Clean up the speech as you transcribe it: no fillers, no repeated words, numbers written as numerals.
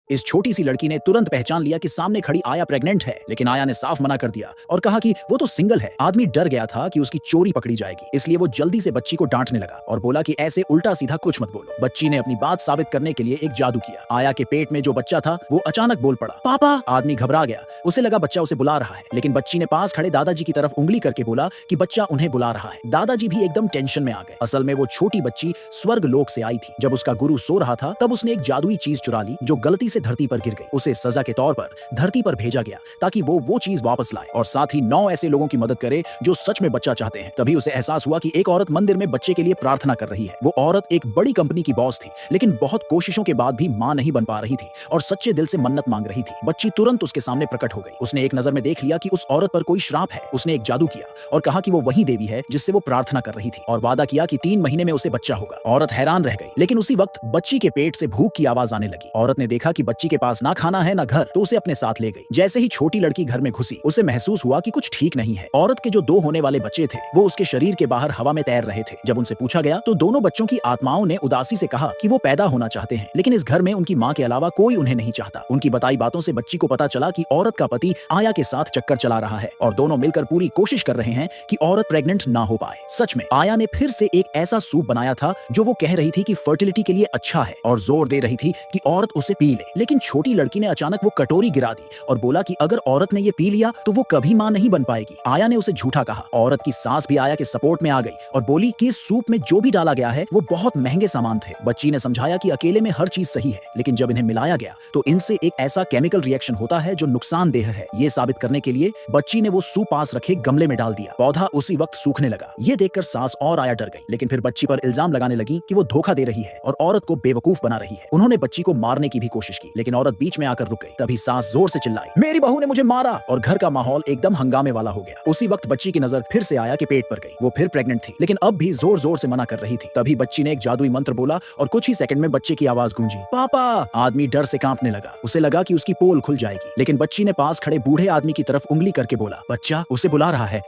इस छोटी सी लड़की ने तुरंत पहचान लिया कि सामने खड़ी आया प्रेग्नेंट है, लेकिन आया ने साफ मना कर दिया और कहा कि वो तो सिंगल है। आदमी डर गया था कि उसकी चोरी पकड़ी जाएगी, इसलिए वो जल्दी से बच्ची को डांटने लगा और बोला कि ऐसे उल्टा सीधा कुछ मत बोलो। बच्ची ने अपनी बात साबित करने के लिए एक जादू किया। आया के पेट में जो बच्चा था वो अचानक बोल पड़ा, पापा। आदमी घबरा गया, उसे लगा बच्चा उसे बुला रहा है, लेकिन बच्ची ने पास खड़े दादाजी की तरफ उंगली करके बोला कि बच्चा उन्हें बुला रहा है। दादाजी भी एकदम टेंशन में आ गए। असल में वो छोटी बच्ची स्वर्ग लोक से आई थी। जब उसका गुरु सो रहा था तब उसने एक जादुई चीज चुरा ली जो गलती से धरती पर गिर गई। उसे सजा के तौर पर धरती पर भेजा गया ताकि वो चीज वापस लाए और साथ ही 9 ऐसे लोगों की मदद करे जो सच में बच्चा चाहते हैं। तभी उसे एहसास हुआ कि एक औरत मंदिर में बच्चे के लिए प्रार्थना कर रही है। वो औरत एक बड़ी कंपनी की बॉस थी, लेकिन बहुत कोशिशों के बाद भी मां नहीं बन पा रही थी और सच्चे दिल से मन्नत मांग रही थी। बच्ची तुरंत उसके सामने प्रकट हो गई। उसने एक नजर में देख लिया कि उस औरत पर कोई श्राप है। उसने एक जादू किया और कहा कि वो वही देवी है जिससे वो प्रार्थना कर रही थी और वादा किया कि 3 महीने में उसे बच्चा होगा। औरत हैरान रह गई, लेकिन उसी वक्त बच्ची के पेट से भूख की आवाज आने लगी। औरत ने देखा कि बच्ची के पास ना खाना है ना घर, तो उसे अपने साथ ले गई। जैसे ही छोटी लड़की घर में घुसी, उसे महसूस हुआ कि कुछ ठीक नहीं है। औरत के जो 2 होने वाले बच्चे थे वो उसके शरीर के बाहर हवा में तैर रहे थे। जब उनसे पूछा गया तो दोनों बच्चों की आत्माओं ने उदासी से कहा कि वो पैदा होना चाहते हैं, लेकिन इस घर में उनकी मां के अलावा कोई उन्हें नहीं चाहता। उनकी बताई बातों से बच्ची को पता चला कि औरत का पति आया के साथ चक्कर चला रहा है और दोनों मिलकर पूरी कोशिश कर रहे हैं कि औरत प्रेग्नेंट ना हो पाए। सच में आया ने फिर से एक ऐसा सूप बनाया था जो वो कह रही थी कि फर्टिलिटी के लिए अच्छा है और जोर दे रही थी कि औरत उसे पी ले। लेकिन छोटी लड़की ने अचानक वो कटोरी गिरा दी और बोला कि अगर औरत ने ये पी लिया तो वो कभी मां नहीं बन पाएगी। आया ने उसे झूठा कहा। औरत की सास भी आया के सपोर्ट में आ गई और बोली कि इस सूप में जो भी डाला गया है वो बहुत महंगे सामान थे। बच्ची ने समझाया कि अकेले में हर चीज सही है, लेकिन जब इन्हें मिलाया गया तो इनसे एक ऐसा केमिकल रिएक्शन होता है जो नुकसानदेह है। ये साबित करने के लिए बच्ची ने वो सूप पास रखे गमले में डाल दिया। पौधा उसी वक्त सूखने लगा। ये देखकर सास और आया डर गई, लेकिन फिर बच्ची पर इल्जाम लगाने लगी कि वो धोखा दे रही है और औरत को बेवकूफ बना रही है। उन्होंने बच्ची को मारने की भी कोशिश की, लेकिन औरत बीच में आकर रुक गई। तभी सास जोर से चिल्लाई, मेरी बहू ने मुझे मारा, और घर का माहौल एकदम हंगामे वाला हो गया। उसी वक्त बच्ची की नजर फिर से आया के पेट पर गई। वो फिर प्रेग्नेंट थी, लेकिन अब भी जोर जोर से मना कर रही थी। तभी बच्ची ने एक जादुई मंत्र बोला और कुछ ही सेकंड में बच्चे की आवाज गूंजी, पापा। आदमी डर से कांपने लगा। उसे लगा कि उसकी पोल खुल जाएगी, लेकिन बच्ची ने पास खड़े बूढ़े आदमी की तरफ उंगली करके बोला, बच्चा उसे बुला रहा है।